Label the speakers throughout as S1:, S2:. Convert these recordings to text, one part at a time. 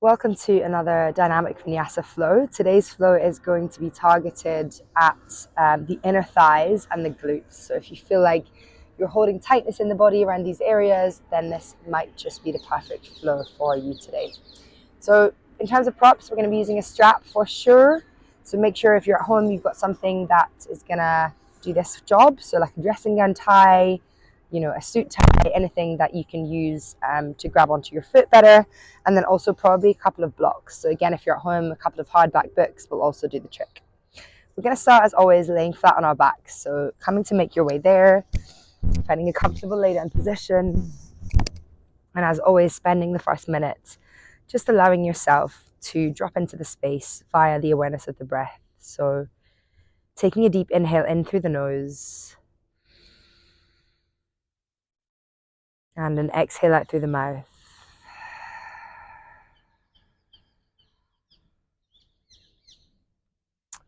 S1: Welcome to another Dynamic Vinyasa Flow. Today's flow is going to be targeted at the inner thighs and the glutes. So if you feel like you're holding tightness in the body around these areas, then this might just be the perfect flow for you today. So in terms of props, we're going to be using a strap for sure. So make sure if you're at home, you've got something that is going to do this job. So like a dressing gown tie, a suit tie, anything that you can use to grab onto your foot better. And then also probably a couple of blocks. So again, if you're at home, a couple of hardback books will also do the trick. We're going to start, as always, laying flat on our backs. So coming to make your way there, finding a comfortable lay down position. And as always, spending the first minute just allowing yourself to drop into the space via the awareness of the breath. So taking a deep inhale in through the nose and an exhale out through the mouth.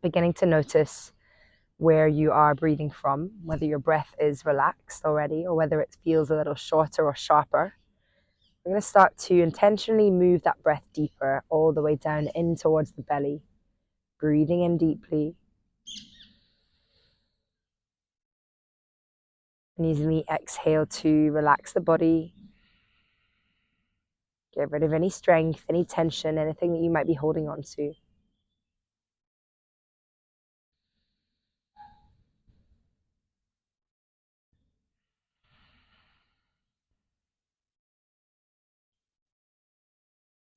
S1: Beginning to notice where you are breathing from, whether your breath is relaxed already or whether it feels a little shorter or sharper. We're going to start to intentionally move that breath deeper all the way down in towards the belly. Breathing in deeply. And using the exhale to relax the body. Get rid of any strength, any tension, anything that you might be holding on to.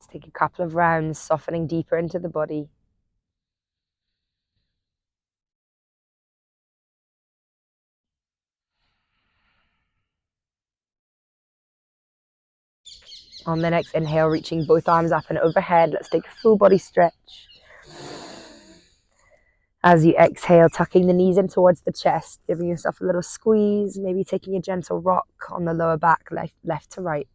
S1: Let's take a couple of rounds, softening deeper into the body. On the next inhale, reaching both arms up and overhead. Let's take a full body stretch. As you exhale, tucking the knees in towards the chest, giving yourself a little squeeze, maybe taking a gentle rock on the lower back, left to right.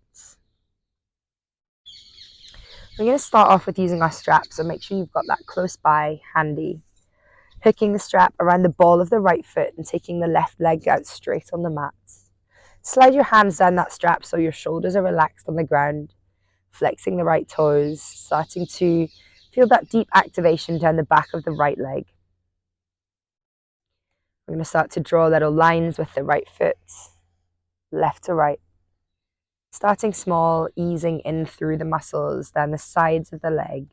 S1: We're going to start off with using our strap, so make sure you've got that close by, handy. Hooking the strap around the ball of the right foot and taking the left leg out straight on the mat. Slide your hands down that strap so your shoulders are relaxed on the ground, flexing the right toes, starting to feel that deep activation down the back of the right leg. We're going to start to draw little lines with the right foot, left to right. Starting small, easing in through the muscles, down the sides of the leg.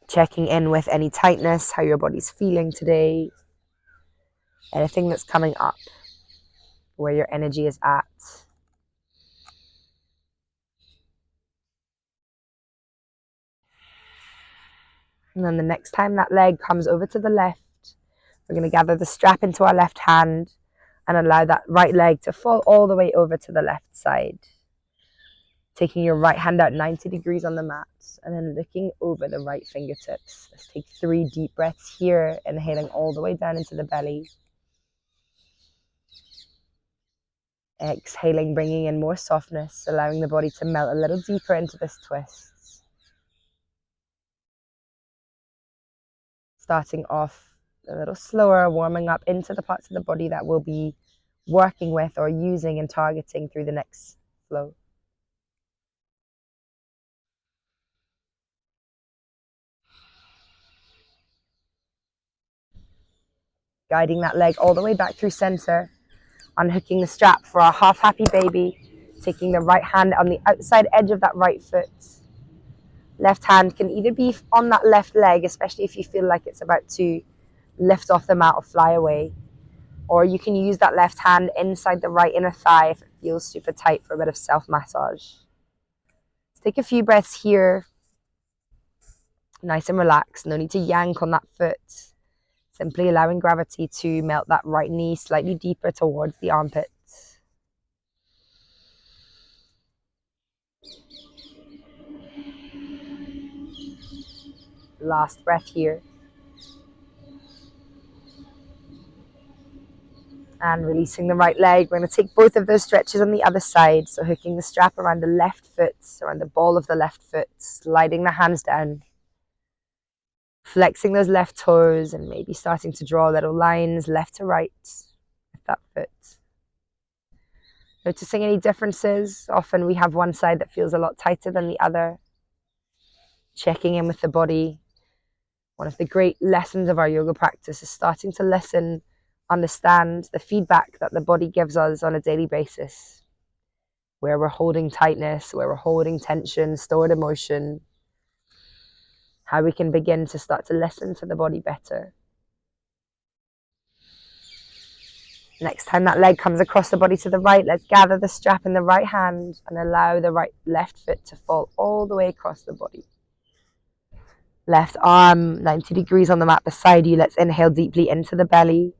S1: Checking in with any tightness, how your body's feeling today. Anything that's coming up, where your energy is at. And then the next time that leg comes over to the left, we're going to gather the strap into our left hand and allow that right leg to fall all the way over to the left side. Taking your right hand out 90 degrees on the mat and then looking over the right fingertips. Let's take 3 deep breaths here, inhaling all the way down into the belly. Exhaling, bringing in more softness, allowing the body to melt a little deeper into this twist. Starting off a little slower, warming up into the parts of the body that we'll be working with or using and targeting through the next flow. Guiding that leg all the way back through center, unhooking the strap for our half happy baby, taking the right hand on the outside edge of that right foot. Left hand can either be on that left leg, especially if you feel like it's about to lift off the mat or fly away, or you can use that left hand inside the right inner thigh if it feels super tight for a bit of self-massage. Let's take a few breaths here, nice and relaxed, no need to yank on that foot. Simply allowing gravity to melt that right knee slightly deeper towards the armpit. Last breath here. And releasing the right leg. We're going to take both of those stretches on the other side. So hooking the strap around the left foot, around the ball of the left foot, sliding the hands down. Flexing those left toes and maybe starting to draw little lines left to right with that foot. Noticing any differences. Often we have one side that feels a lot tighter than the other. Checking in with the body. One of the great lessons of our yoga practice is starting to listen, understand the feedback that the body gives us on a daily basis. Where we're holding tightness, where we're holding tension, stored emotion. How we can begin to start to listen to the body better. Next time that leg comes across the body to the right, let's gather the strap in the right hand and allow the left foot to fall all the way across the body. Left arm 90 degrees on the mat beside you. Let's inhale deeply into the belly.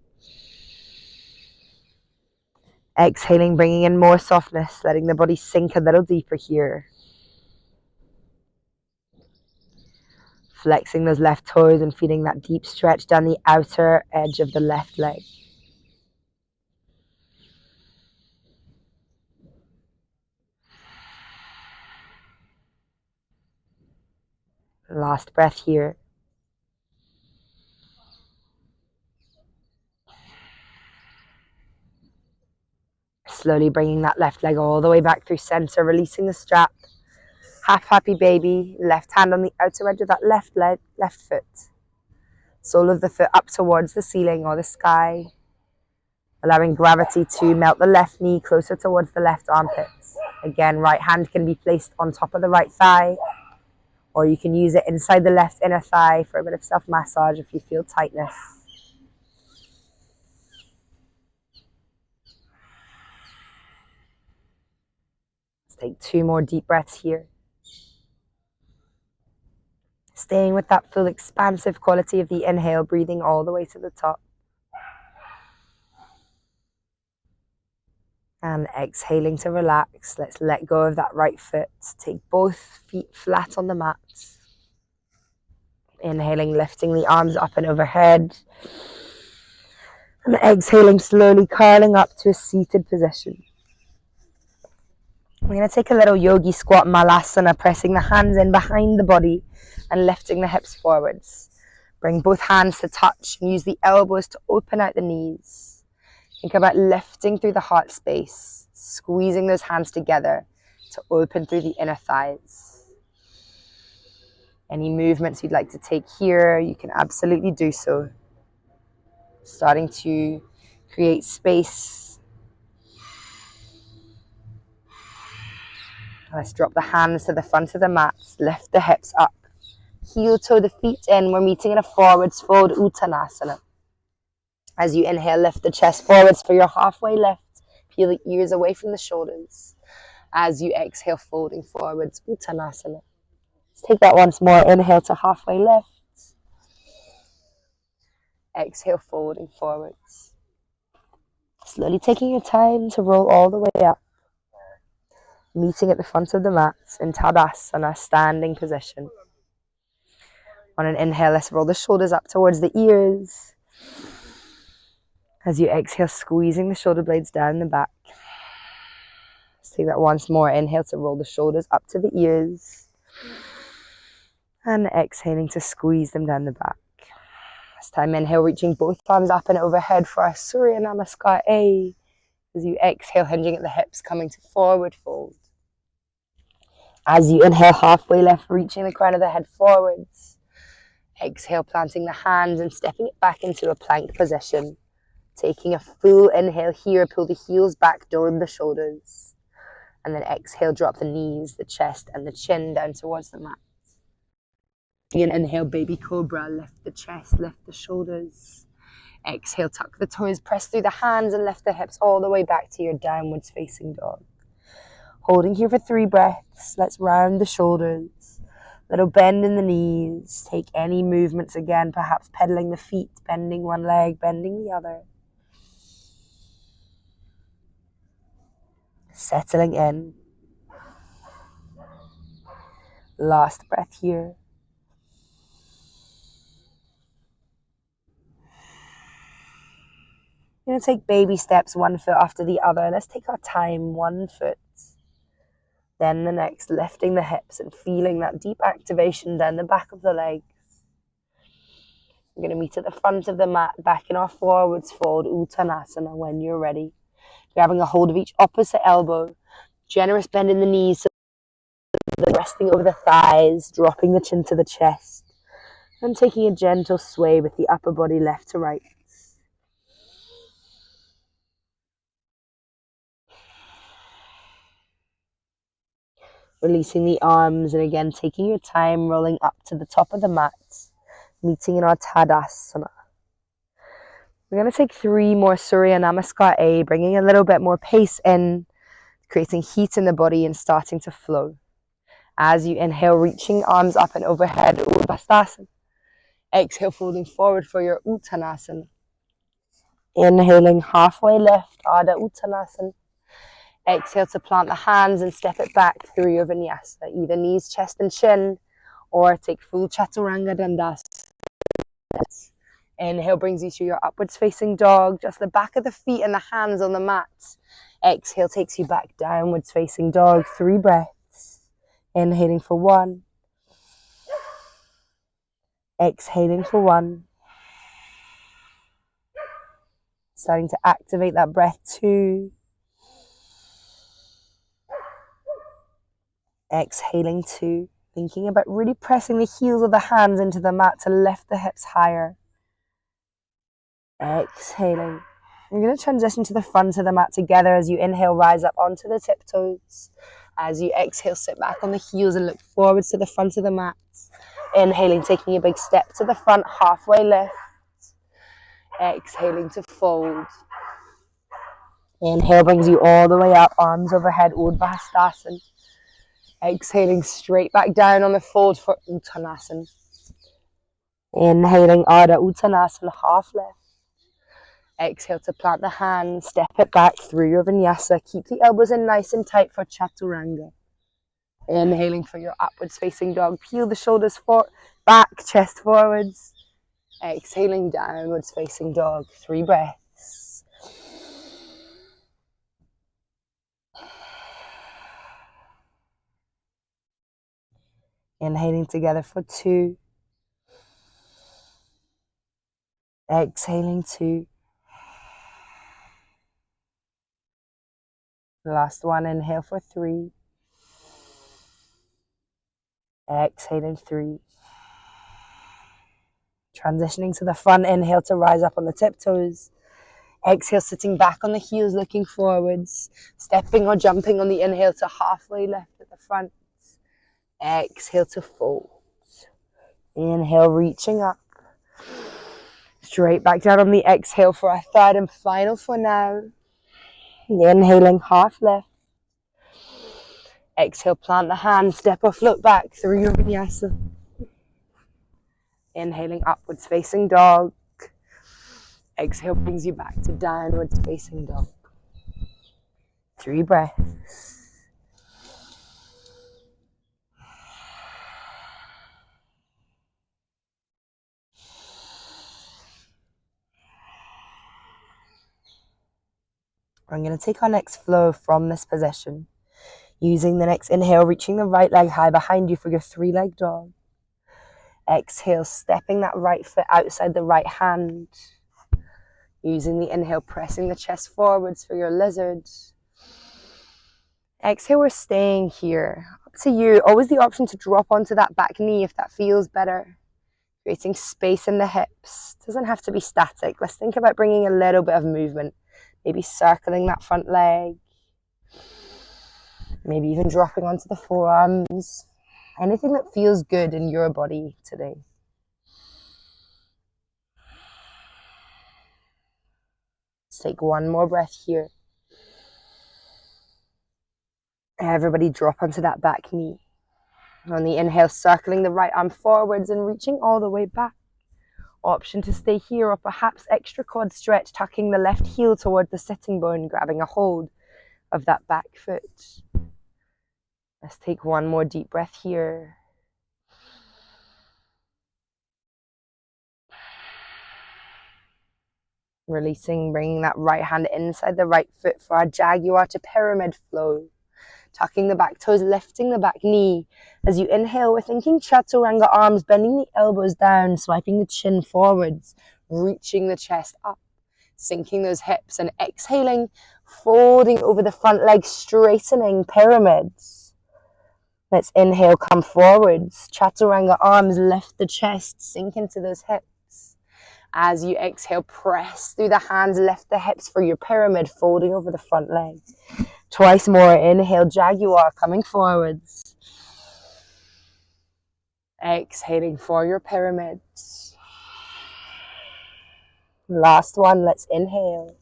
S1: Exhaling, bringing in more softness, letting the body sink a little deeper here. Flexing those left toes and feeling that deep stretch down the outer edge of the left leg. Last breath here. Slowly bringing that left leg all the way back through center, releasing the strap. Half happy baby, left hand on the outer edge of that left leg, left foot. Sole of the foot up towards the ceiling or the sky. Allowing gravity to melt the left knee closer towards the left armpit. Again, right hand can be placed on top of the right thigh, or you can use it inside the left inner thigh for a bit of self-massage if you feel tightness. Let's take 2 more deep breaths here. Staying with that full expansive quality of the inhale, breathing all the way to the top. And exhaling to relax. Let's let go of that right foot. Take both feet flat on the mat. Inhaling, lifting the arms up and overhead. And exhaling, slowly curling up to a seated position. We're going to take a little yogi squat malasana, pressing the hands in behind the body and lifting the hips forwards. Bring both hands to touch and use the elbows to open out the knees. Think about lifting through the heart space, squeezing those hands together to open through the inner thighs. Any movements you'd like to take here, you can absolutely do so. Starting to create space. Let's drop the hands to the front of the mat, lift the hips up. Heel toe the feet in, we're meeting in a forwards fold Uttanasana. As you inhale, lift the chest forwards for your halfway lift. Peel the ears away from the shoulders. As you exhale, folding forwards, Uttanasana. Let's take that once more. Inhale to halfway lift. Exhale, folding forwards. Slowly taking your time to roll all the way up. Meeting at the front of the mat in Tadasana, standing position. On an inhale, let's roll the shoulders up towards the ears. As you exhale, squeezing the shoulder blades down the back. Let's take that once more. Inhale to roll the shoulders up to the ears. And exhaling to squeeze them down the back. This time, inhale, reaching both arms up and overhead for our Surya Namaskar A. As you exhale, hinging at the hips, coming to forward fold. As you inhale, halfway left, reaching the crown of the head forwards. Exhale, planting the hands and stepping it back into a plank position. Taking a full inhale here, pull the heels back, dome the shoulders. And then exhale, drop the knees, the chest, and the chin down towards the mat. Again, inhale, baby cobra, lift the chest, lift the shoulders. Exhale, tuck the toes, press through the hands and lift the hips all the way back to your downwards facing dog. Holding here for 3 breaths. Let's round the shoulders. Little bend in the knees. Take any movements again, perhaps pedaling the feet, bending one leg, bending the other. Settling in. Last breath here. We're going to take baby steps, one foot after the other. Let's take our time, 1 foot. Then the next, lifting the hips and feeling that deep activation down the back of the legs. We're going to meet at the front of the mat, back in our forwards fold, Uttanasana when you're ready. Grabbing a hold of each opposite elbow. Generous bend in the knees, so resting over the thighs, dropping the chin to the chest, and taking a gentle sway with the upper body left to right. Releasing the arms, and again taking your time, rolling up to the top of the mat, meeting in our Tadasana. We're going to take 3 more Surya Namaskar A, bringing a little bit more pace in, creating heat in the body and starting to flow. As you inhale, reaching arms up and overhead, Urdhva. Exhale, folding forward for your Uttanasana. Inhaling, halfway lift, Ardha Uttanasana. Exhale to plant the hands and step it back through your vinyasa, either knees, chest and chin, or take full Chaturanga Dandasana. Inhale brings you to your upwards facing dog, just the back of the feet and the hands on the mat. Exhale takes you back downwards facing dog, 3 breaths. Inhaling for 1. Exhaling for 1. Starting to activate that breath, 2. Exhaling 2. Thinking about really pressing the heels of the hands into the mat to lift the hips higher. Exhaling. You're going to transition to the front of the mat together. As you inhale, rise up onto the tiptoes. As you exhale, sit back on the heels and look forwards to the front of the mat. Inhaling, taking a big step to the front, halfway lift. Exhaling to fold. Inhale brings you all the way up, arms overhead, Urdhva Hastasana. Exhaling straight back down on the fold for Uttanasana. Inhaling, Ardha Uttanasana, half lift. Exhale to plant the hands, step it back through your vinyasa. Keep the elbows in nice and tight for Chaturanga. Inhaling for your upwards facing dog. Peel the shoulders back, chest forwards. Exhaling, downwards facing dog. 3 breaths. Inhaling together for 2. Exhaling 2. Last one, inhale for 3. Exhaling 3. Transitioning to the front, inhale to rise up on the tiptoes. Exhale, sitting back on the heels, looking forwards. Stepping or jumping on the inhale to halfway lift at the front. Exhale to fold. Inhale, reaching up. Straight back down on the exhale for our 3rd and final for now. Inhaling, half lift. Exhale, plant the hands, step or float back through your vinyasa. Inhaling, upwards facing dog. Exhale brings you back to downwards facing dog. 3 breaths. I'm going to take our next flow from this position. Using the next inhale, reaching the right leg high behind you for your 3-leg dog. Exhale, stepping that right foot outside the right hand. Using the inhale, pressing the chest forwards for your lizard. Exhale, we're staying here. Up to you. Always the option to drop onto that back knee if that feels better. Creating space in the hips. Doesn't have to be static. Let's think about bringing a little bit of movement. Maybe circling that front leg. Maybe even dropping onto the forearms. Anything that feels good in your body today. Let's take 1 more breath here. Everybody drop onto that back knee. On the inhale, circling the right arm forwards and reaching all the way back. Option to stay here, or perhaps extra quad stretch, tucking the left heel toward the sitting bone, grabbing a hold of that back foot. Let's take 1 more deep breath here. Releasing, bringing that right hand inside the right foot for our Jaguar to Pyramid flow. Tucking the back toes, lifting the back knee. As you inhale, we're thinking Chaturanga arms, bending the elbows down, swiping the chin forwards, reaching the chest up, sinking those hips, and exhaling, Folding over the front leg, straightening pyramids. Let's inhale, come forwards. Chaturanga arms, lift the chest, sink into those hips. As you exhale, press through the hands, lift the hips for your pyramid, folding over the front leg. Twice more, inhale, jaguar, coming forwards. Exhaling for your pyramids. Last one, let's inhale.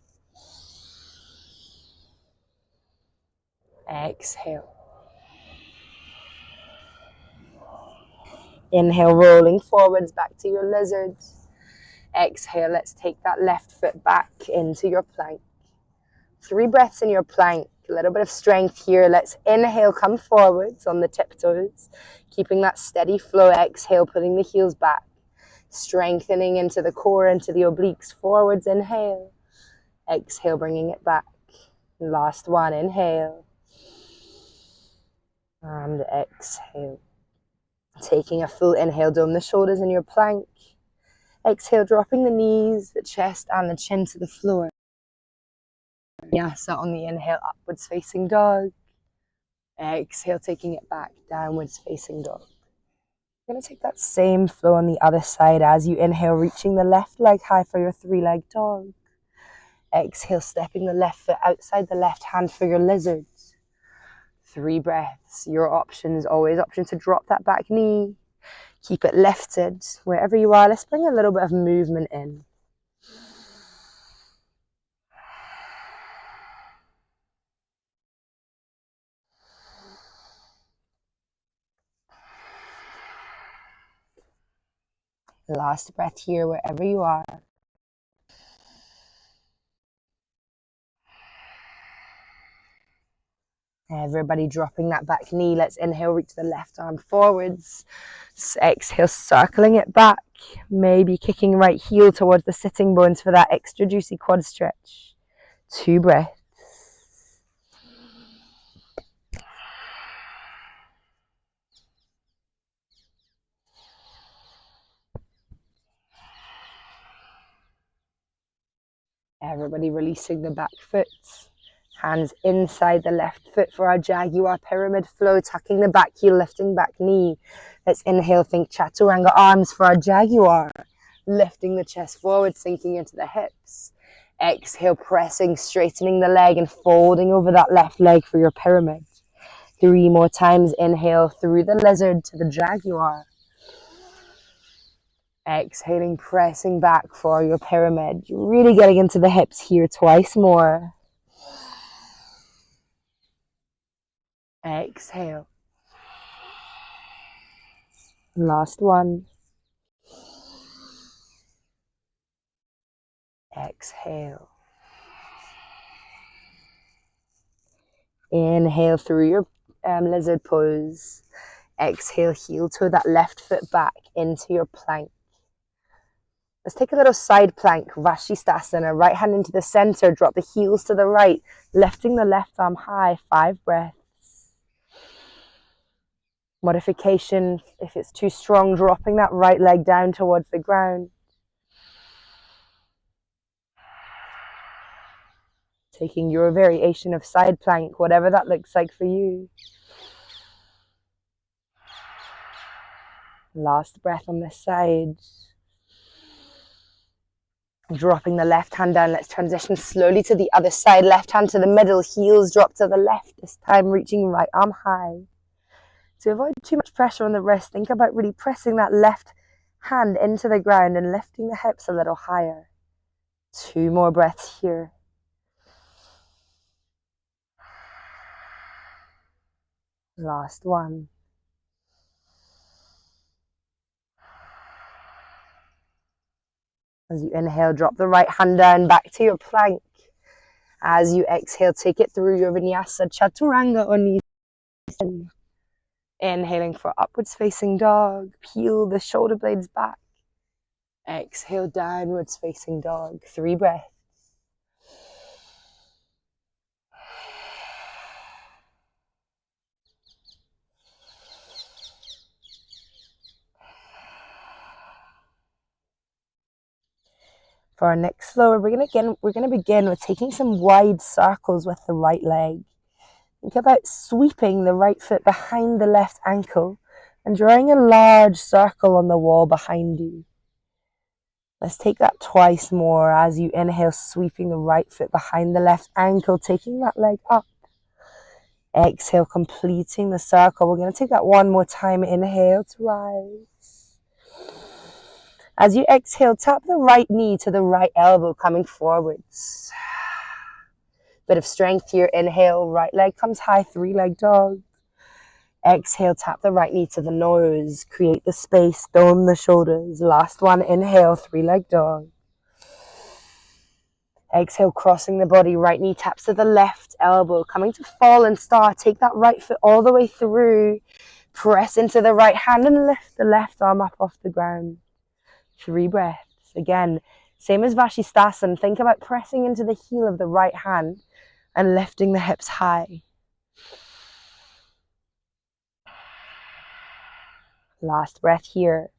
S1: Exhale. Inhale, rolling forwards back to your lizard. Exhale, let's take that left foot back into your plank. 3 breaths in your plank, a little bit of strength here. Let's inhale, come forwards on the tiptoes, keeping that steady flow. Exhale, putting the heels back, strengthening into the core, into the obliques. Forwards, inhale. Exhale, bringing it back. Last one, inhale. And exhale. Taking a full inhale, dome the shoulders in your plank. Exhale, dropping the knees, the chest, and the chin to the floor. Vinyasa on the inhale, upwards facing dog. Exhale, taking it back, downwards facing dog. You're going to take that same flow on the other side as you inhale, reaching the left leg high for your 3-leg dog. Exhale, stepping the left foot outside the left hand for your lizard. 3 breaths. Your options, always option to drop that back knee. Keep it lifted. Wherever you are, let's bring a little bit of movement in. Last breath here, wherever you are. Everybody dropping that back knee. Let's inhale, reach the left arm forwards. Exhale, circling it back. Maybe kicking right heel towards the sitting bones for that extra juicy quad stretch. 2 breaths. Everybody releasing the back foot. Hands inside the left foot for our jaguar pyramid flow, tucking the back heel, lifting back knee. Let's inhale, think chaturanga arms for our jaguar. Lifting the chest forward, sinking into the hips. Exhale, pressing, straightening the leg and folding over that left leg for your pyramid. 3 more times. Inhale through the lizard to the jaguar. Exhaling, pressing back for your pyramid. You're really getting into the hips here. Twice more. Exhale. Last one. Exhale. Inhale through your lizard pose. Exhale, heel toe that left foot back into your plank. Let's take a little side plank, Vashisthasana. Right hand into the center, drop the heels to the right, lifting the left arm high. 5 breaths. Modification, if it's too strong, dropping that right leg down towards the ground. Taking your variation of side plank, whatever that looks like for you. Last breath on this side. Dropping the left hand down. Let's transition slowly to the other side. Left hand to the middle, heels drop to the left. This time reaching right arm high. To avoid too much pressure on the wrist, think about really pressing that left hand into the ground and lifting the hips a little higher. 2 more breaths here. Last one. As you inhale, drop the right hand down back to your plank. As you exhale, take it through your vinyasa chaturanga on knees. Inhaling for upwards facing dog. Peel the shoulder blades back. Exhale, downwards facing dog. 3 breaths. For our next flow, we're gonna begin with taking some wide circles with the right leg. Think about sweeping the right foot behind the left ankle and drawing a large circle on the wall behind you. Let's take that twice more as you inhale, sweeping the right foot behind the left ankle, taking that leg up. Exhale, completing the circle. We're going to take that one more time. Inhale to rise. As you exhale, tap the right knee to the right elbow, coming forwards. Bit of strength here. Inhale, right leg comes high, 3-leg dog. Exhale, tap the right knee to the nose. Create the space, dome the shoulders. Last one, inhale, 3-leg dog. Exhale, crossing the body, right knee taps to the left elbow, coming to fallen star. Take that right foot all the way through. Press into the right hand and lift the left arm up off the ground. 3 breaths. Again, same as Vashisthasana. Think about pressing into the heel of the right hand and lifting the hips high. Last breath here.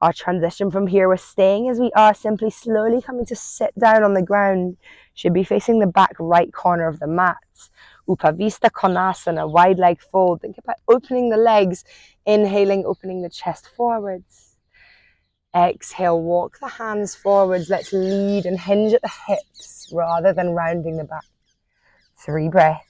S1: Our transition from here, we're staying as we are, simply slowly coming to sit down on the ground. Should be facing the back right corner of the mat. Upavista Konasana, wide leg fold. Think about opening the legs, inhaling, opening the chest forwards. Exhale, walk the hands forwards. Let's lead and hinge at the hips rather than rounding the back. 3 breaths.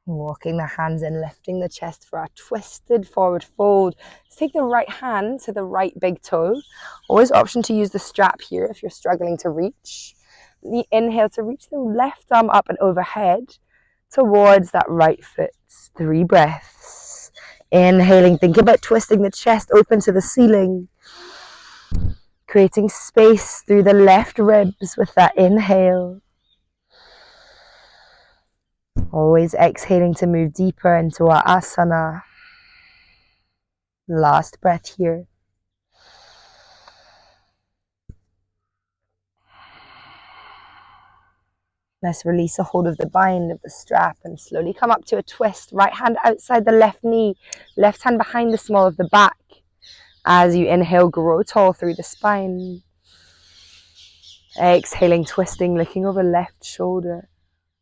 S1: Walking the hands in, lifting the chest for our twisted forward fold. Let's take the right hand to the right big toe. Always option to use the strap here if you're struggling to reach. The inhale to reach the left arm up and overhead towards that right foot. 3 breaths. Inhaling, think about twisting the chest open to the ceiling. Creating space through the left ribs with that inhale. Always exhaling to move deeper into our asana. Last breath here. Let's release a hold of the bind of the strap and slowly come up to a twist. Right hand outside the left knee, left hand behind the small of the back. As you inhale, grow tall through the spine. Exhaling, twisting, looking over left shoulder.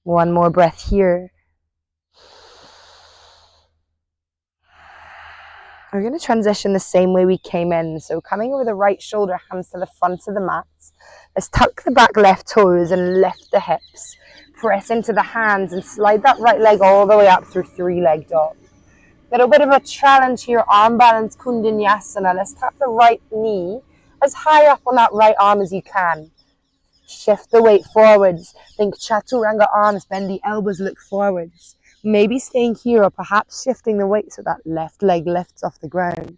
S1: One more breath here. We're going to transition the same way we came in. So coming over the right shoulder, hands to the front of the mat. Let's tuck the back left toes and lift the hips. Press into the hands and slide that right leg all the way up through 3-leg dog. Little bit of a challenge here, arm balance, Kundinyasana. Let's tap the right knee as high up on that right arm as you can. Shift the weight forwards. Think chaturanga arms, bend the elbows, look forwards. Maybe staying here or perhaps shifting the weight so that left leg lifts off the ground.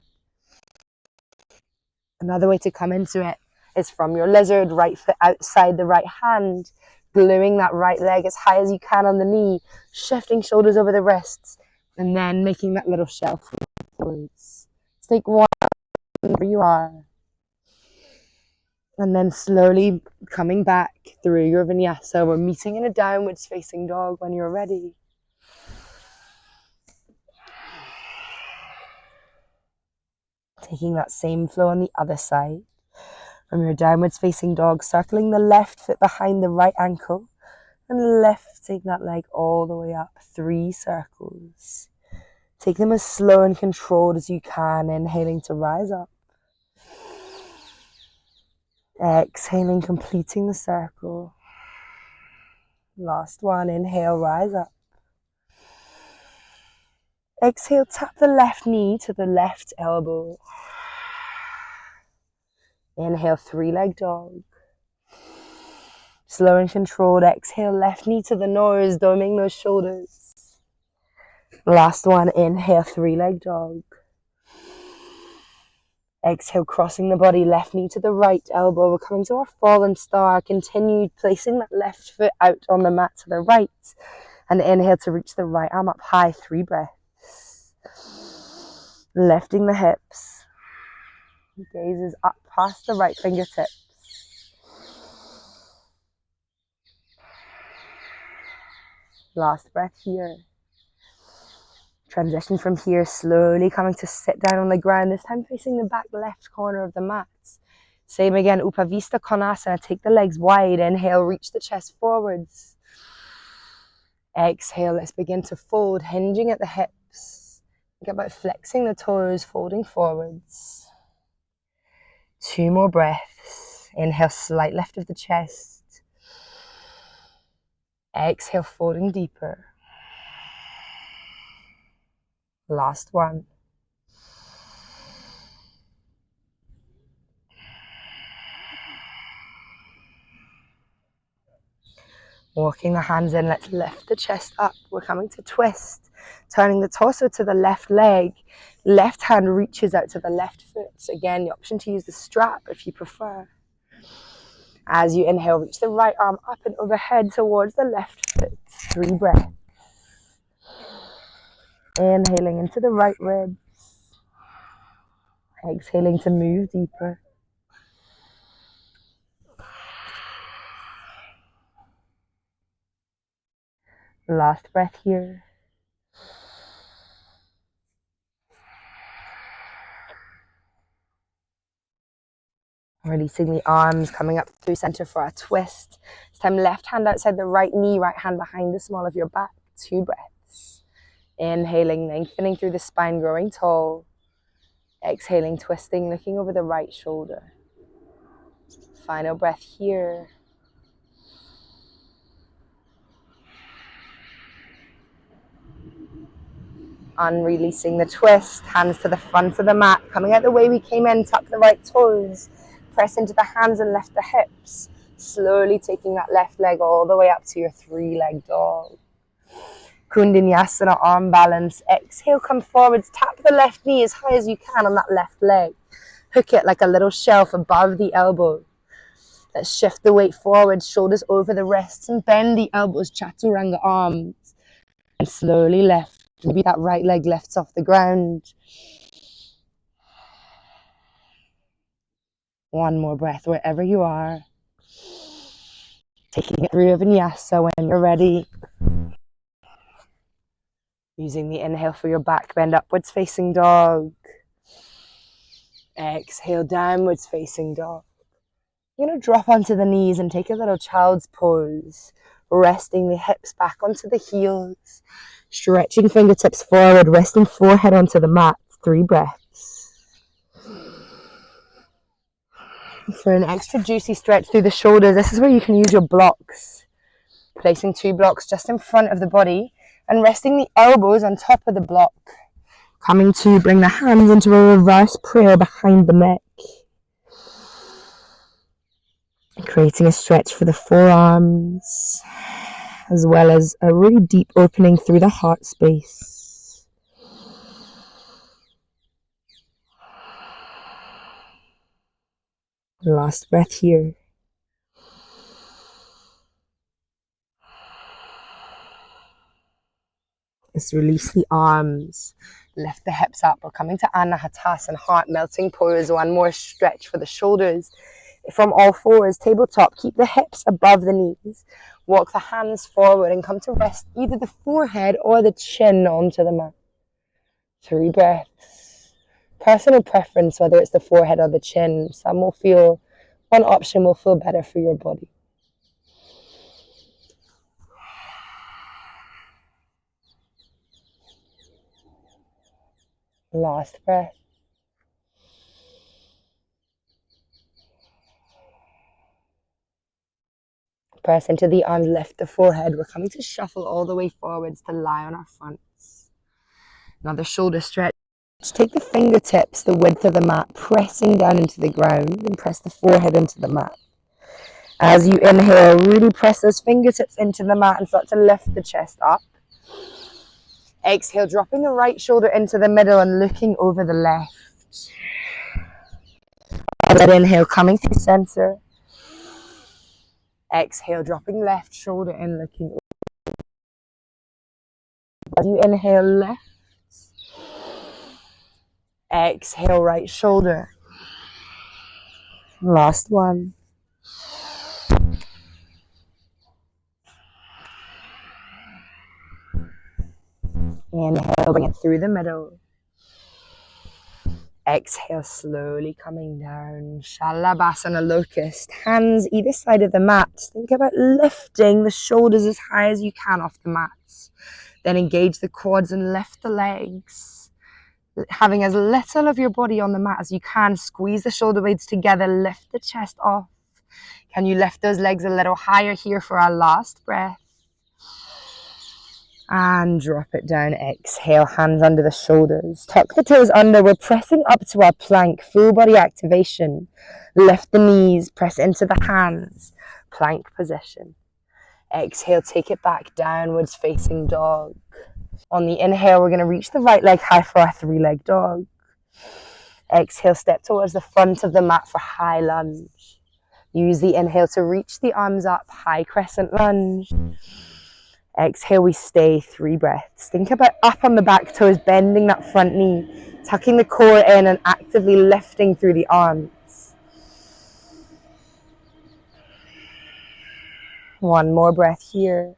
S1: Another way to come into it is from your lizard, right foot outside the right hand, gluing that right leg as high as you can on the knee, shifting shoulders over the wrists, and then making that little shelf forwards. Let's take one where you are. And then slowly coming back through your vinyasa. We're meeting in a downwards facing dog when you're ready. Taking that same flow on the other side. From your downwards facing dog, circling the left foot behind the right ankle and lifting that leg all the way up. 3 circles. Take them as slow and controlled as you can, inhaling to rise up. Exhaling, completing the circle. Last one, inhale, rise up. Exhale, tap the left knee to the left elbow. Inhale, 3-leg dog. Slow and controlled, exhale, left knee to the nose, doming those shoulders. Last one, inhale, 3-leg dog. Exhale, crossing the body, left knee to the right elbow. We're coming to our fallen star. Continue placing that left foot out on the mat to the right. And inhale to reach the right arm up high, 3 breaths. Lifting the hips. Gazes up past the right fingertips. Last breath here. Transition from here, slowly coming to sit down on the ground, this time facing the back left corner of the mat. Same again, Upavista Konasana. Take the legs wide. Inhale, reach the chest forwards. Exhale, let's begin to fold, hinging at the hips. Think about flexing the toes, folding forwards. 2 more breaths. Inhale, slight lift of the chest. Exhale, folding deeper. Last one. Walking the hands in, let's lift the chest up. We're coming to twist, turning the torso to the left leg. Left hand reaches out to the left foot. So again, the option to use the strap if you prefer. As you inhale, reach the right arm up and overhead towards the left foot. 3 breaths. Inhaling into the right ribs. Exhaling to move deeper. Last breath here. Releasing the arms, coming up through center for a twist. This time left hand outside the right knee, right hand behind the small of your back. 2 breaths. Inhaling, lengthening through the spine, growing tall. Exhaling, twisting, looking over the right shoulder. Final breath here. Unreleasing the twist, hands to the front of the mat, coming out the way we came in, tuck the right toes, press into the hands and lift the hips, slowly taking that left leg all the way up to your 3-leg dog. Kundinyasana, arm balance. Exhale, come forwards, tap the left knee as high as you can on that left leg. Hook it like a little shelf above the elbow. Let's shift the weight forward, shoulders over the wrists, and bend the elbows, chaturanga arms. And slowly lift. Maybe that right leg lifts off the ground. 1 more breath wherever you are. Taking it through a vinyasa when you're ready. Using the inhale for your back bend, upwards facing dog. Exhale, downwards facing dog. You're going to drop onto the knees and take a little child's pose. Resting the hips back onto the heels. Stretching fingertips forward, resting forehead onto the mat. 3 breaths. For an extra juicy stretch through the shoulders, this is where you can use your blocks. Placing 2 blocks just in front of the body and resting the elbows on top of the block. Coming to bring the hands into a reverse prayer behind the neck. Creating a stretch for the forearms, as well as a really deep opening through the heart space. Last breath here. Let's release the arms, lift the hips up. We're coming to Anahatasana, heart melting pose. 1 more stretch for the shoulders. From all fours, tabletop, keep the hips above the knees. Walk the hands forward and come to rest either the forehead or the chin onto the mat. 3 breaths. Personal preference, whether it's the forehead or the chin. One option will feel better for your body. Last breath. Press into the arms, lift the forehead. We're coming to shuffle all the way forwards to lie on our fronts. Another shoulder stretch. Take the fingertips the width of the mat, pressing down into the ground, and press the forehead into the mat. As you inhale, really press those fingertips into the mat and start to lift the chest up. Exhale, dropping the right shoulder into the middle and looking over the left. Inhale, coming through center. Exhale, dropping left shoulder in, looking over. As you inhale, left. Exhale, right shoulder. Last one. Inhale, bring it through the middle. Exhale, slowly coming down. Shalabhasana locust. Hands either side of the mat. Think about lifting the shoulders as high as you can off the mats. Then engage the quads and lift the legs. Having as little of your body on the mat as you can. Squeeze the shoulder blades together. Lift the chest off. Can you lift those legs a little higher here for our last breath? And drop it down. Exhale, hands under the shoulders. Tuck the toes under. We're pressing up to our plank. Full body activation. Lift the knees. Press into the hands. Plank position. Exhale, take it back. Downwards facing dog. On the inhale, we're going to reach the right leg high for our three-leg dog. Exhale, step towards the front of the mat for high lunge. Use the inhale to reach the arms up. High crescent lunge. Exhale, we stay 3 breaths. Think about up on the back toes, bending that front knee, tucking the core in and actively lifting through the arms. 1 more breath here.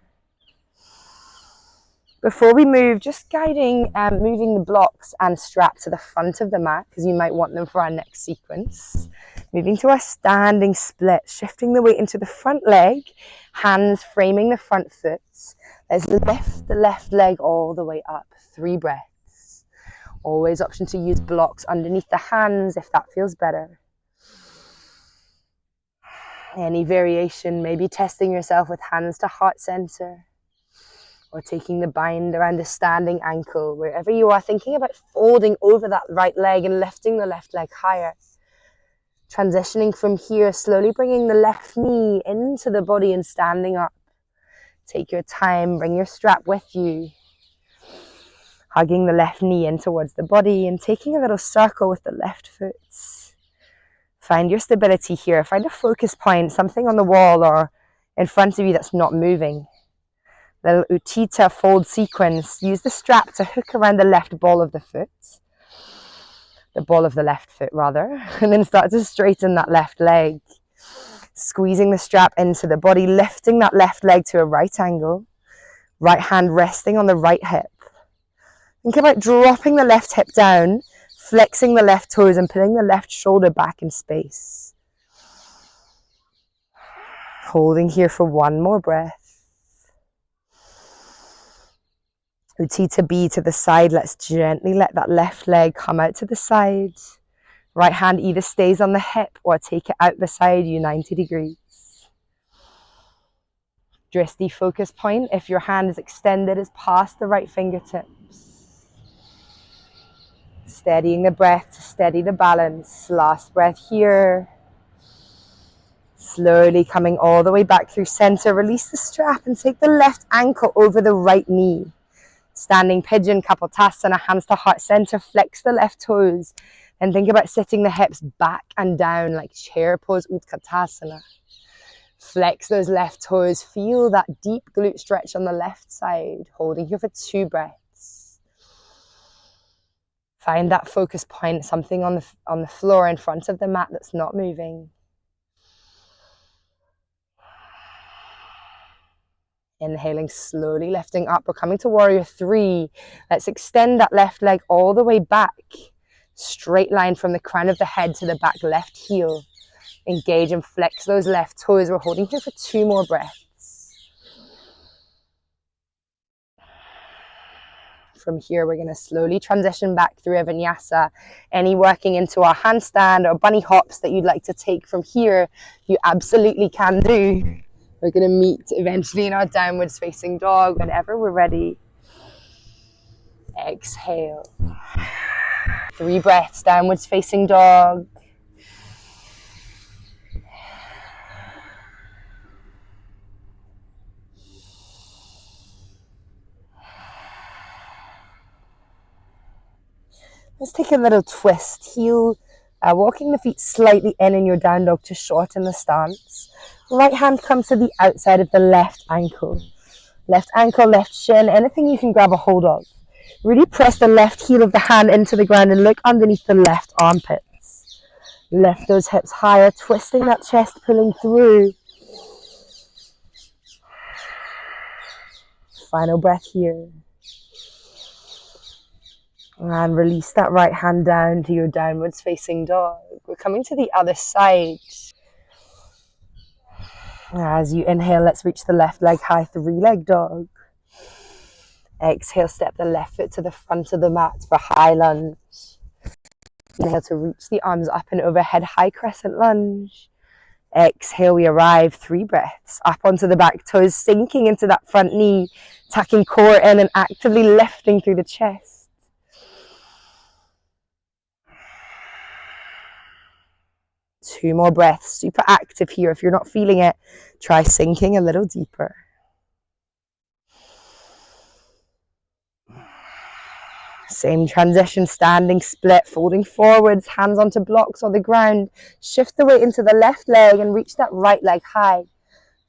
S1: Before we move, just guiding moving the blocks and strap to the front of the mat because you might want them for our next sequence. Moving to our standing split, shifting the weight into the front leg, hands framing the front foot. Let's lift the left leg all the way up. 3 breaths. Always option to use blocks underneath the hands if that feels better. Any variation, maybe testing yourself with hands to heart center or taking the bind around the standing ankle, wherever you are, thinking about folding over that right leg and lifting the left leg higher. Transitioning from here, slowly bringing the left knee into the body and standing up. Take your time, bring your strap with you. Hugging the left knee in towards the body and taking a little circle with the left foot. Find your stability here. Find a focus point, something on the wall or in front of you that's not moving. Little Utthita fold sequence. Use the strap to hook around the left ball of the foot. The ball of the left foot, rather. And then start to straighten that left leg. Squeezing the strap into the body, lifting that left leg to a right angle. Right hand resting on the right hip. Think about dropping the left hip down, flexing the left toes and pulling the left shoulder back in space. Holding here for 1 more breath. Utthita B to the side. Let's gently let that left leg come out to the side. Right hand either stays on the hip or take it out beside you 90 degrees. Drishti focus point, if your hand is extended, is past the right fingertips. Steadying the breath to steady the balance. Last breath here. Slowly coming all the way back through center. Release the strap and take the left ankle over the right knee. Standing pigeon, Kapotasana, hands to heart center. Flex the left toes. And think about sitting the hips back and down like chair pose, Utkatasana. Flex those left toes. Feel that deep glute stretch on the left side. Holding here for 2 breaths. Find that focus point, something on the floor in front of the mat that's not moving. Inhaling, slowly lifting up. We're coming to warrior 3. Let's extend that left leg all the way back. Straight line from the crown of the head to the back left heel. Engage and flex those left toes. We're holding here for 2 more breaths. From here, we're going to slowly transition back through a vinyasa. Any working into our handstand or bunny hops that you'd like to take from here, you absolutely can do. We're going to meet eventually in our downwards facing dog whenever we're ready. Exhale. 3 breaths, downwards facing dog. Let's take a little twist. Heel, walking the feet slightly in your down dog to shorten the stance. Right hand comes to the outside of the left ankle. Left ankle, left shin, anything you can grab a hold of. Really press the left heel of the hand into the ground and look underneath the left armpits. Lift those hips higher, twisting that chest, pulling through. Final breath here. And release that right hand down to your downwards facing dog. We're coming to the other side. As you inhale, let's reach the left leg high, 3-leg dog. Exhale, step the left foot to the front of the mat for high lunge. Inhale to reach the arms up and overhead, high crescent lunge. Exhale, we arrive, 3 breaths. Up onto the back toes, sinking into that front knee, tucking core in and actively lifting through the chest. Two more breaths, super active here. If you're not feeling it, try sinking a little deeper. Same transition, standing split, folding forwards, hands onto blocks or the ground. Shift the weight into the left leg and reach that right leg high.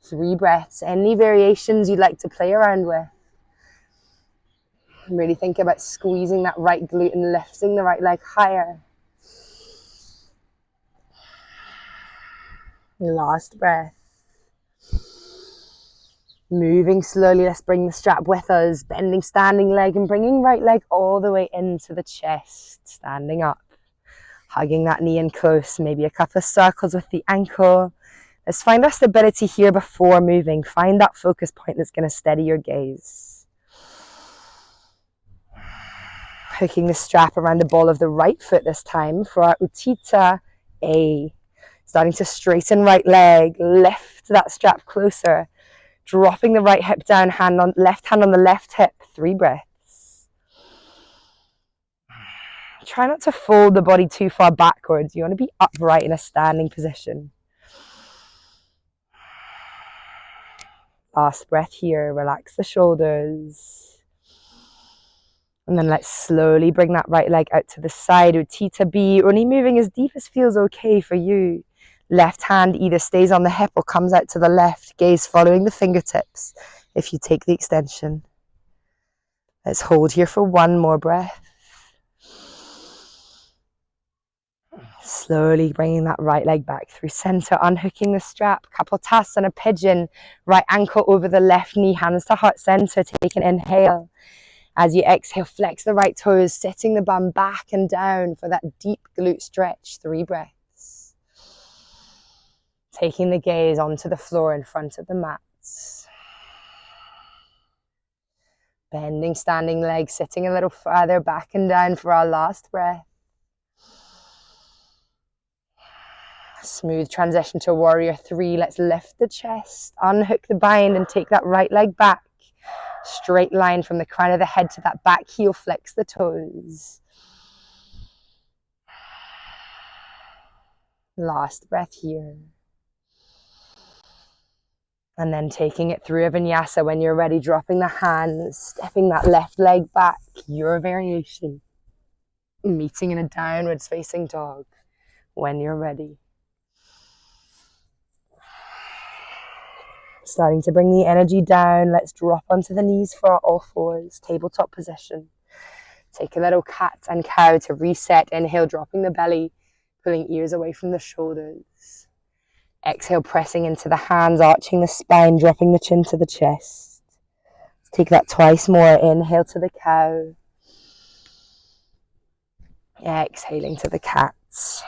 S1: 3 breaths. Any variations you'd like to play around with. Really think about squeezing that right glute and lifting the right leg higher. Last breath. Moving slowly, let's bring the strap with us, bending standing leg and bringing right leg all the way into the chest, standing up, hugging that knee in close, maybe a couple of circles with the ankle. Let's find our stability here before moving. Find that focus point that's going to steady your gaze. Hooking the strap around the ball of the right foot this time for our Utthita A. Starting to straighten right leg, lift that strap closer. Dropping the right hip down, left hand on the left hip, 3 breaths. Try not to fold the body too far backwards. You want to be upright in a standing position. Last breath here, relax the shoulders. And then let's slowly bring that right leg out to the side, Utthita B, only moving as deep as feels okay for you. Left hand either stays on the hip or comes out to the left, gaze following the fingertips if you take the extension. Let's hold here for 1 more breath. Slowly bringing that right leg back through center, unhooking the strap, Kapotasana pigeon, right ankle over the left knee, hands to heart center, take an inhale. As you exhale, flex the right toes, setting the bum back and down for that deep glute stretch, 3 breaths. Taking the gaze onto the floor in front of the mats. Bending standing leg, sitting a little further back and down for our last breath. Smooth transition to warrior 3. Let's lift the chest, unhook the bind and take that right leg back. Straight line from the crown of the head to that back heel, flex the toes. Last breath here. And then taking it through a vinyasa. When you're ready, dropping the hands, stepping that left leg back, your variation. Meeting in a downwards facing dog when you're ready. Starting to bring the energy down. Let's drop onto the knees for our all fours, tabletop position. Take a little cat and cow to reset. Inhale, dropping the belly, pulling ears away from the shoulders. Exhale, pressing into the hands, arching the spine, dropping the chin to the chest. Take that twice more. Inhale to the cow. Exhaling to the cats.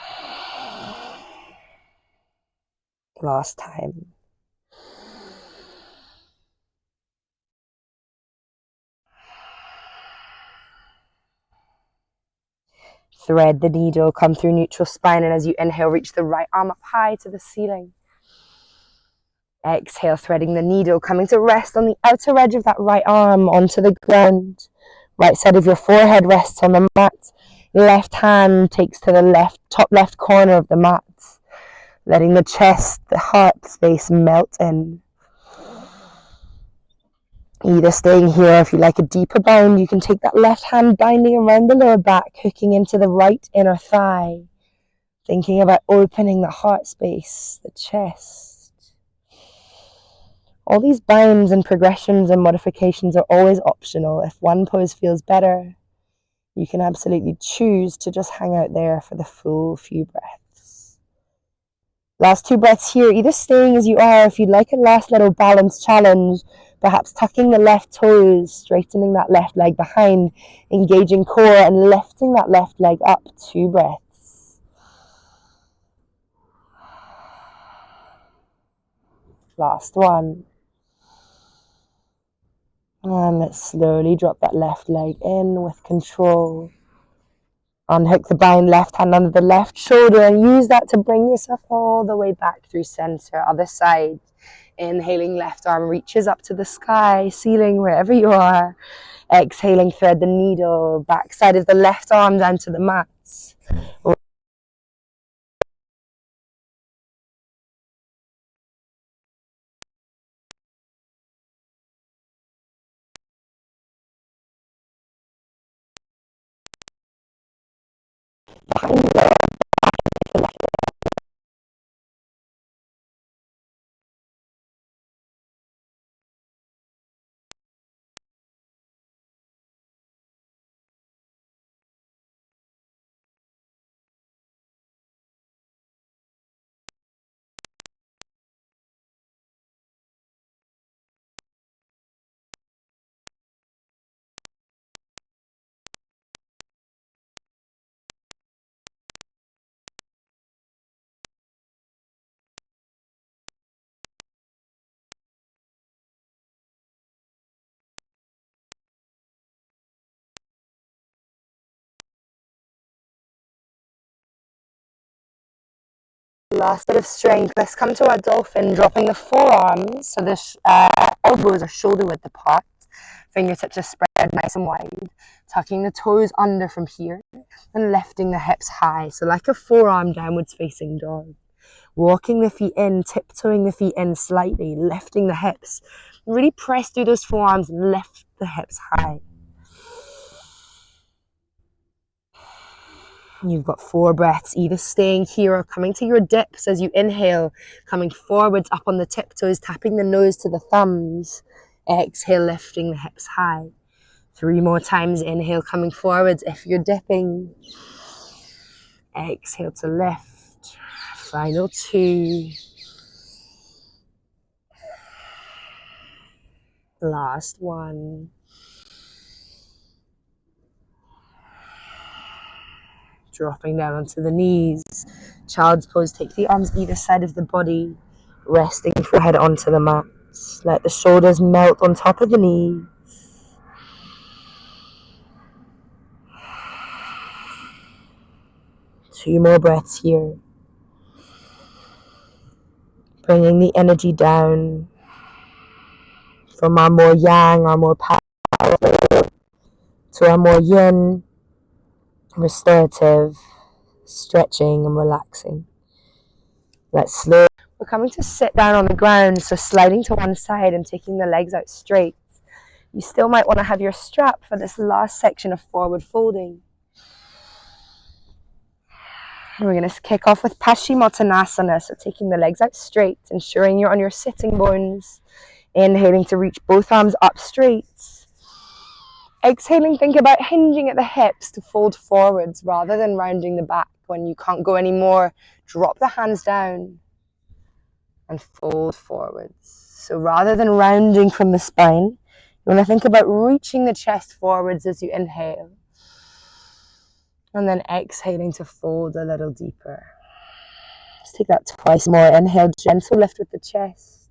S1: Last time. Thread the needle, come through neutral spine, and as you inhale, reach the right arm up high to the ceiling. Exhale, threading the needle, coming to rest on the outer edge of that right arm onto the ground. Right side of your forehead rests on the mat. Left hand takes to the left, top left corner of the mat, letting the chest, the heart space melt in. Either staying here, if you like a deeper bind, you can take that left hand binding around the lower back, hooking into the right inner thigh. Thinking about opening the heart space, the chest. All these binds and progressions and modifications are always optional. If one pose feels better, you can absolutely choose to just hang out there for the full few breaths. Last 2 breaths here, either staying as you are, if you'd like a last little balance challenge, perhaps tucking the left toes, straightening that left leg behind, engaging core and lifting that left leg up. 2 breaths. Last one. And let's slowly drop that left leg in with control. Unhook the bind, left hand under the left shoulder, and use that to bring yourself all the way back through center. Other side. Inhaling, left arm reaches up to the sky, ceiling, wherever you are. Exhaling, thread the needle, back side of the left arm down to the mats. Last bit of strength. Let's come to our dolphin, dropping the forearms so the elbows are shoulder width apart. Fingertips are spread nice and wide. Tucking the toes under from here and lifting the hips high. So like a forearm downwards facing dog. Walking the feet in, tiptoeing the feet in slightly, lifting the hips. Really press through those forearms and lift the hips high. You've got 4 breaths, either staying here or coming to your dips as you inhale, coming forwards up on the tiptoes, tapping the nose to the thumbs. Exhale, lifting the hips high. 3 more times, inhale, coming forwards if you're dipping. Exhale to lift. Final 2. Last 1. Dropping down onto the knees. Child's pose, take the arms either side of the body, resting forehead onto the mat. Let the shoulders melt on top of the knee. 2 more breaths here. Bringing the energy down from our more yang, our more power, to our more yin, restorative, stretching and relaxing. Let's slow. We're coming to sit down on the ground, so sliding to one side and taking the legs out straight. You still might want to have your strap for this last section of forward folding. And we're going to kick off with Paschimottanasana, so taking the legs out straight, ensuring you're on your sitting bones. Inhaling to reach both arms up straight. Exhaling, think about hinging at the hips to fold forwards rather than rounding the back. When you can't go anymore, drop the hands down and fold forwards. So rather than rounding from the spine, you want to think about reaching the chest forwards as you inhale. And then exhaling to fold a little deeper. Let's take that twice more. Inhale, gentle lift with the chest.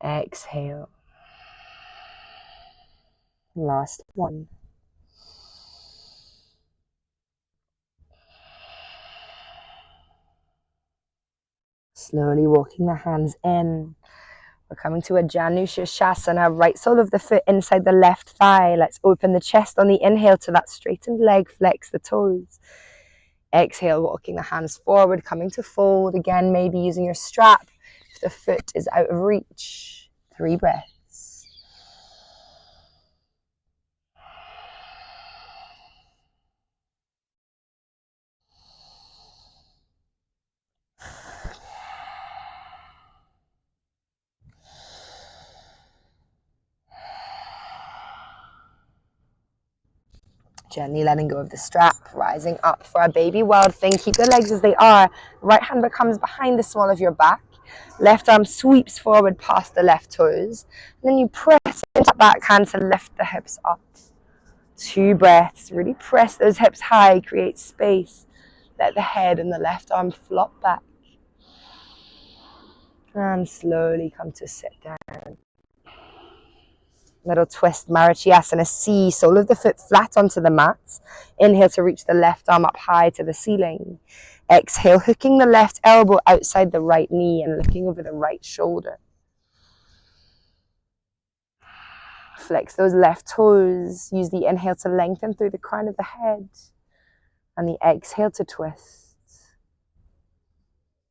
S1: Exhale. Last 1. Slowly walking the hands in. We're coming to a Janushirshasana, right sole of the foot inside the left thigh. Let's open the chest on the inhale to that straightened leg, flex the toes. Exhale, walking the hands forward, coming to fold. Again, maybe using your strap if the foot is out of reach. 3 breaths. Gently letting go of the strap, rising up for our baby wild thing. Keep the legs as they are. Right hand becomes behind the small of your back. Left arm sweeps forward past the left toes. And then you press into that back hand to lift the hips up. 2 breaths. Really press those hips high. Create space. Let the head and the left arm flop back. And slowly come to sit down. Little twist, Marichyasana C, sole of the foot flat onto the mat. Inhale to reach the left arm up high to the ceiling. Exhale, hooking the left elbow outside the right knee and looking over the right shoulder. Flex those left toes. Use the inhale to lengthen through the crown of the head. And the exhale to twist.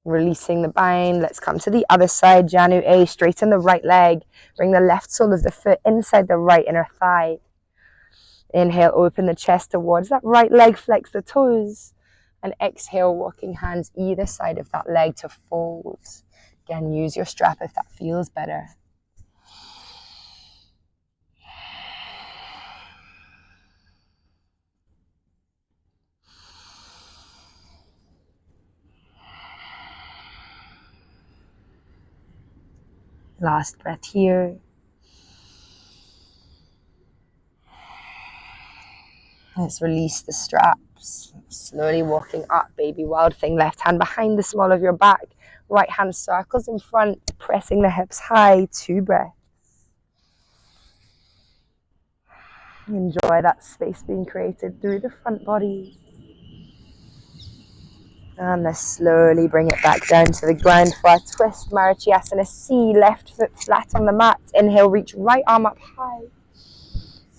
S1: Releasing the bind. Let's come to the other side. Janu A, straighten the right leg. Bring the left sole of the foot inside the right inner thigh. Inhale, open the chest towards that right leg, flex the toes. And exhale, walking hands either side of that leg to fold. Again, use your strap if that feels better. Last breath here. Let's release the straps. Slowly walking up, baby wild thing. Left hand behind the small of your back. Right hand circles in front, pressing the hips high. 2 breaths. Enjoy that space being created through the front body. And let's slowly bring it back down to the ground for our twist. Marichyasana C, left foot flat on the mat. Inhale, reach right arm up high.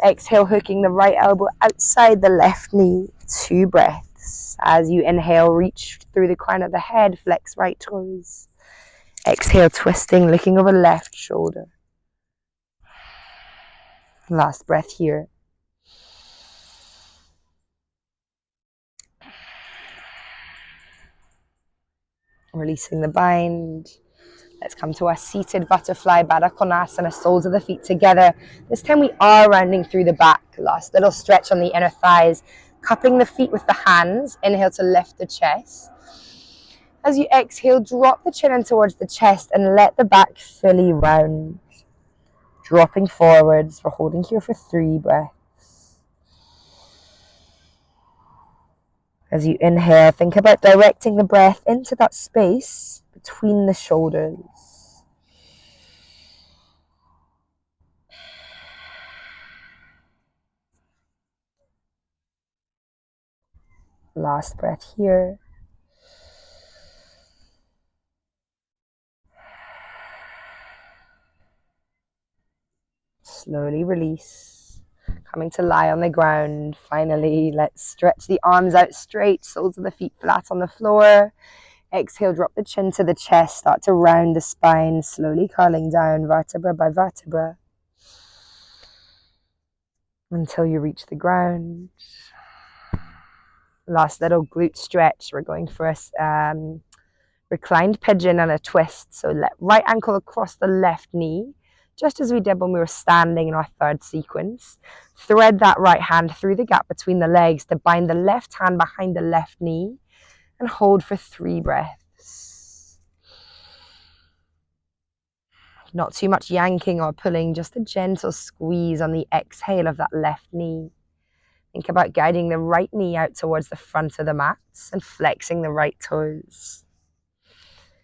S1: Exhale, hooking the right elbow outside the left knee. 2 breaths. As you inhale, reach through the crown of the head, flex right toes. Exhale, twisting, looking over left shoulder. Last breath here. Releasing the bind. Let's come to our seated butterfly, Baddha Konasana, soles of the feet together. This time we are rounding through the back. Last little stretch on the inner thighs. Cupping the feet with the hands. Inhale to lift the chest. As you exhale, drop the chin in towards the chest and let the back fully round. Dropping forwards. We're holding here for 3 breaths. As you inhale, think about directing the breath into that space between the shoulders. Last breath here. Slowly release. Coming to lie on the ground. Finally, let's stretch the arms out straight, soles of the feet flat on the floor. Exhale, drop the chin to the chest. Start to round the spine, slowly curling down vertebra by vertebra until you reach the ground. Last little glute stretch. We're going for a reclined pigeon and a twist. So let right ankle across the left knee, just as we did when we were standing in our third sequence. Thread that right hand through the gap between the legs to bind the left hand behind the left knee and hold for 3 breaths. Not too much yanking or pulling, just a gentle squeeze on the exhale of that left knee. Think about guiding the right knee out towards the front of the mat and flexing the right toes.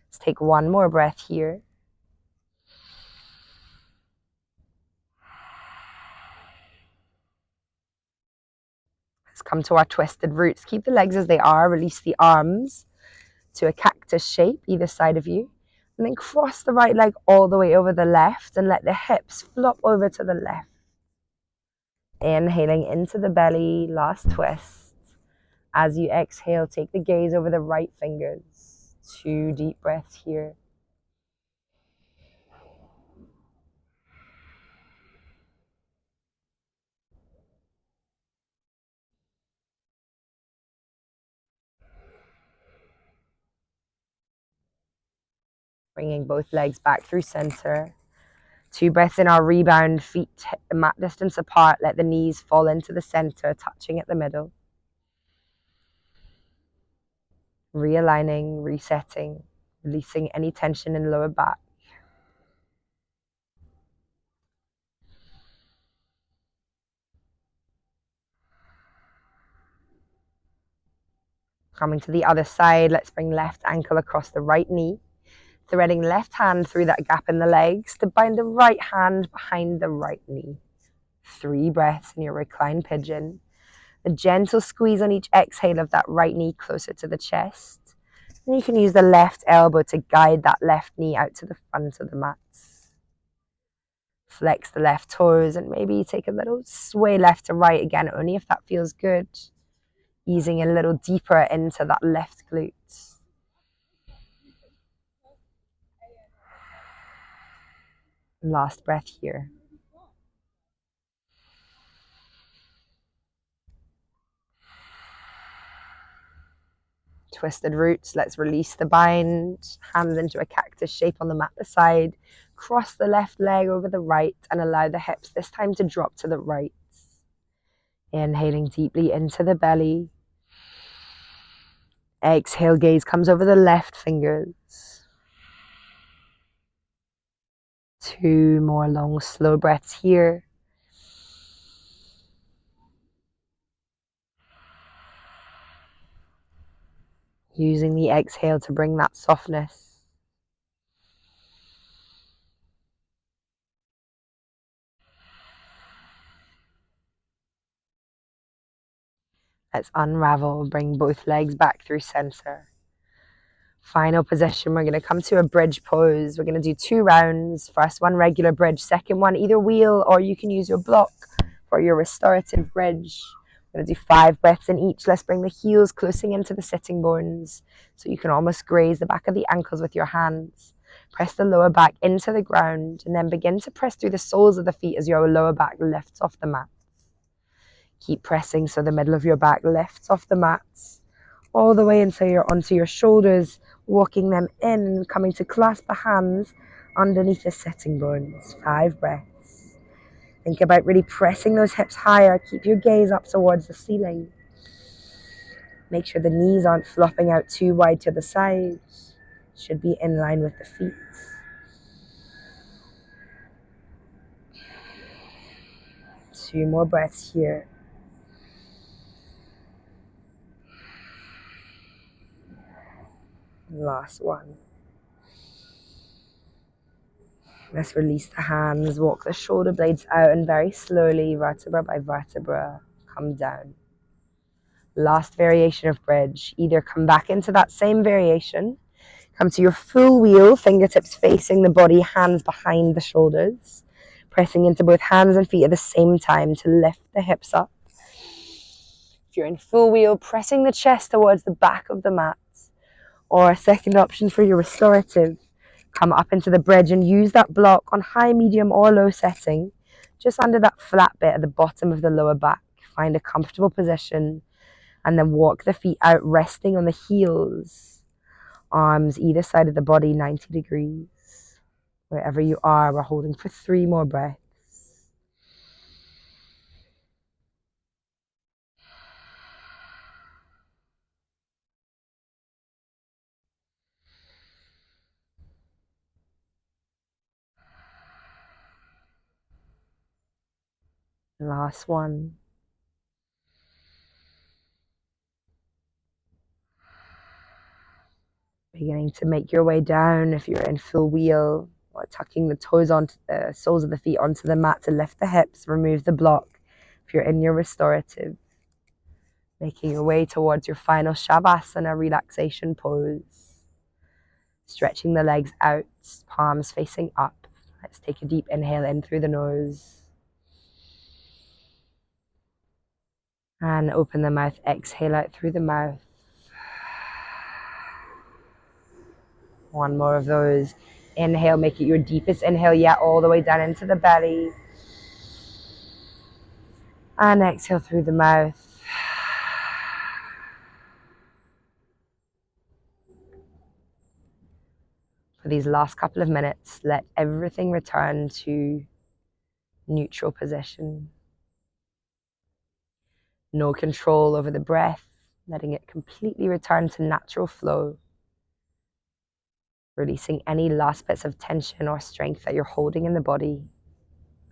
S1: Let's take 1 more breath here. Let's come to our twisted roots. Keep the legs as they are. Release the arms to a cactus shape, either side of you. And then cross the right leg all the way over the left and let the hips flop over to the left. Inhaling into the belly, last twist. As you exhale, take the gaze over the right fingers. 2 deep breaths here. Bringing both legs back through center. 2 breaths in our rebound, feet mat distance apart. Let the knees fall into the center, touching at the middle. Realigning, resetting, releasing any tension in lower back. Coming to the other side, let's bring left ankle across the right knee. Threading left hand through that gap in the legs to bind the right hand behind the right knee. 3 breaths in your reclined pigeon. A gentle squeeze on each exhale of that right knee closer to the chest. And you can use the left elbow to guide that left knee out to the front of the mat. Flex the left toes and maybe take a little sway left to right again, only if that feels good. Easing a little deeper into that left glute. Last breath here. Twisted roots, let's release the bind. Hands into a cactus shape on the mat beside. Cross the left leg over the right and allow the hips this time to drop to the right. Inhaling deeply into the belly. Exhale, gaze comes over the left fingers. 2 more long, slow breaths here. Using the exhale to bring that softness. Let's unravel, bring both legs back through center. Final position, we're going to come to a bridge pose. We're going to do 2 rounds. First one, regular bridge. Second one, either wheel or you can use your block for your restorative bridge. We're going to do 5 breaths in each. Let's bring the heels closing into the sitting bones so you can almost graze the back of the ankles with your hands. Press the lower back into the ground and then begin to press through the soles of the feet as your lower back lifts off the mat. Keep pressing so the middle of your back lifts off the mat all the way until you're onto your shoulders, walking them in, coming to clasp the hands underneath the sitting bones. 5 breaths. Think about really pressing those hips higher. Keep your gaze up towards the ceiling. Make sure the knees aren't flopping out too wide to the sides. Should be in line with the feet. 2 more breaths here. Last one. Let's release the hands, walk the shoulder blades out, and very slowly, vertebra by vertebra, come down. Last variation of bridge. Either come back into that same variation, come to your full wheel, fingertips facing the body, hands behind the shoulders, pressing into both hands and feet at the same time to lift the hips up. If you're in full wheel, pressing the chest towards the back of the mat, or a second option for your restorative, come up into the bridge and use that block on high, medium, or low setting, just under that flat bit at the bottom of the lower back. Find a comfortable position and then walk the feet out, resting on the heels, arms either side of the body, 90 degrees. Wherever you are, we're holding for 3 more breaths. Last one. Beginning to make your way down if you're in full wheel, or tucking the toes onto the soles of the feet onto the mat to lift the hips, remove the block. If you're in your restorative, making your way towards your final Shavasana relaxation pose. Stretching the legs out, palms facing up. Let's take a deep inhale in through the nose. And open the mouth, exhale out through the mouth. One more of those. Inhale, make it your deepest inhale yet, all the way down into the belly. And exhale through the mouth. For these last couple of minutes, let everything return to neutral position. No control over the breath, letting it completely return to natural flow. Releasing any last bits of tension or strength that you're holding in the body,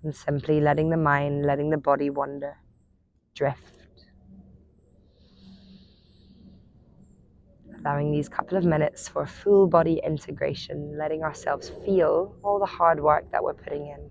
S1: and simply letting the mind, letting the body wander, drift. Allowing these couple of minutes for full body integration, letting ourselves feel all the hard work that we're putting in.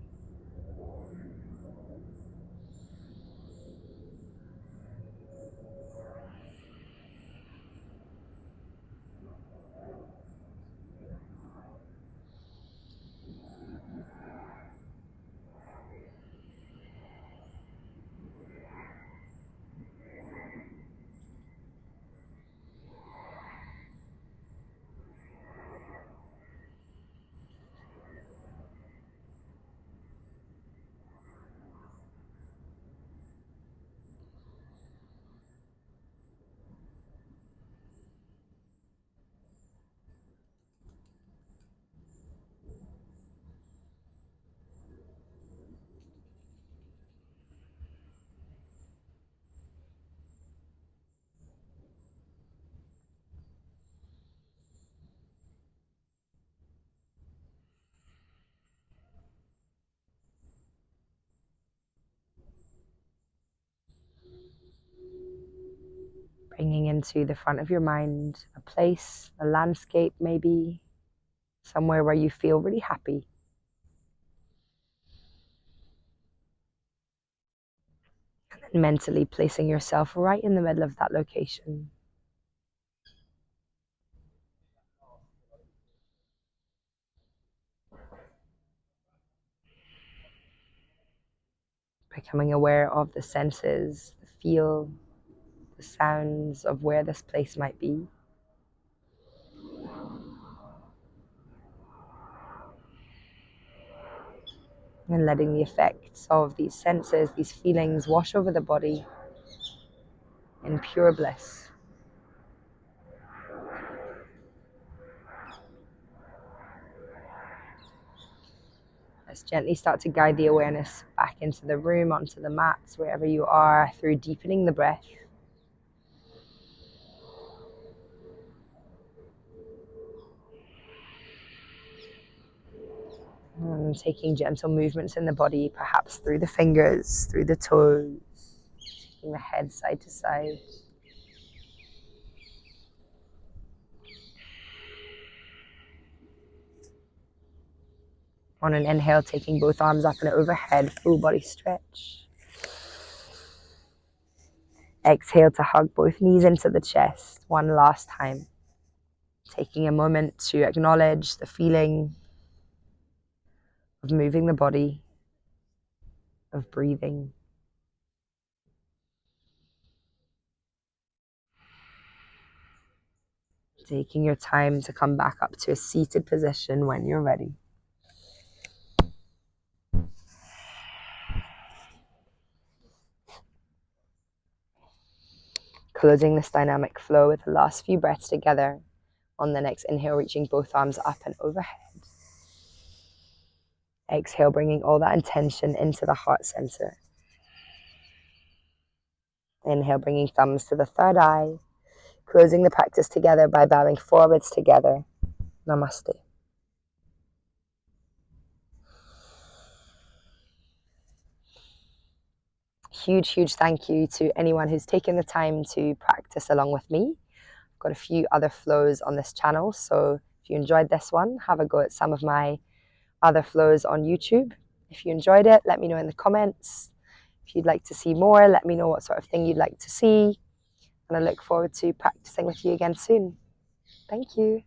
S1: Bringing into the front of your mind a place, a landscape maybe, somewhere where you feel really happy. And then mentally placing yourself right in the middle of that location. Becoming aware of the senses, the feel, the sounds of where this place might be. And letting the effects of these senses, these feelings wash over the body in pure bliss. Let's gently start to guide the awareness back into the room, onto the mats, wherever you are, through deepening the breath. And taking gentle movements in the body, perhaps through the fingers, through the toes, taking the head side to side. On an inhale, taking both arms up and overhead, full body stretch. Exhale to hug both knees into the chest one last time. Taking a moment to acknowledge the feeling of moving the body, of breathing. Taking your time to come back up to a seated position when you're ready. Closing this dynamic flow with the last few breaths together. On the next inhale, reaching both arms up and overhead. Exhale, bringing all that intention into the heart center. Inhale, bringing thumbs to the third eye. Closing the practice together by bowing forwards together. Namaste. Huge thank you to anyone who's taken the time to practice along with me. I've got a few other flows on this channel, so if you enjoyed this one, have a go at some of my other flows on YouTube. If you enjoyed it, let me know in the comments. If you'd like to see more, let me know what sort of thing you'd like to see. And I look forward to practicing with you again soon. Thank you.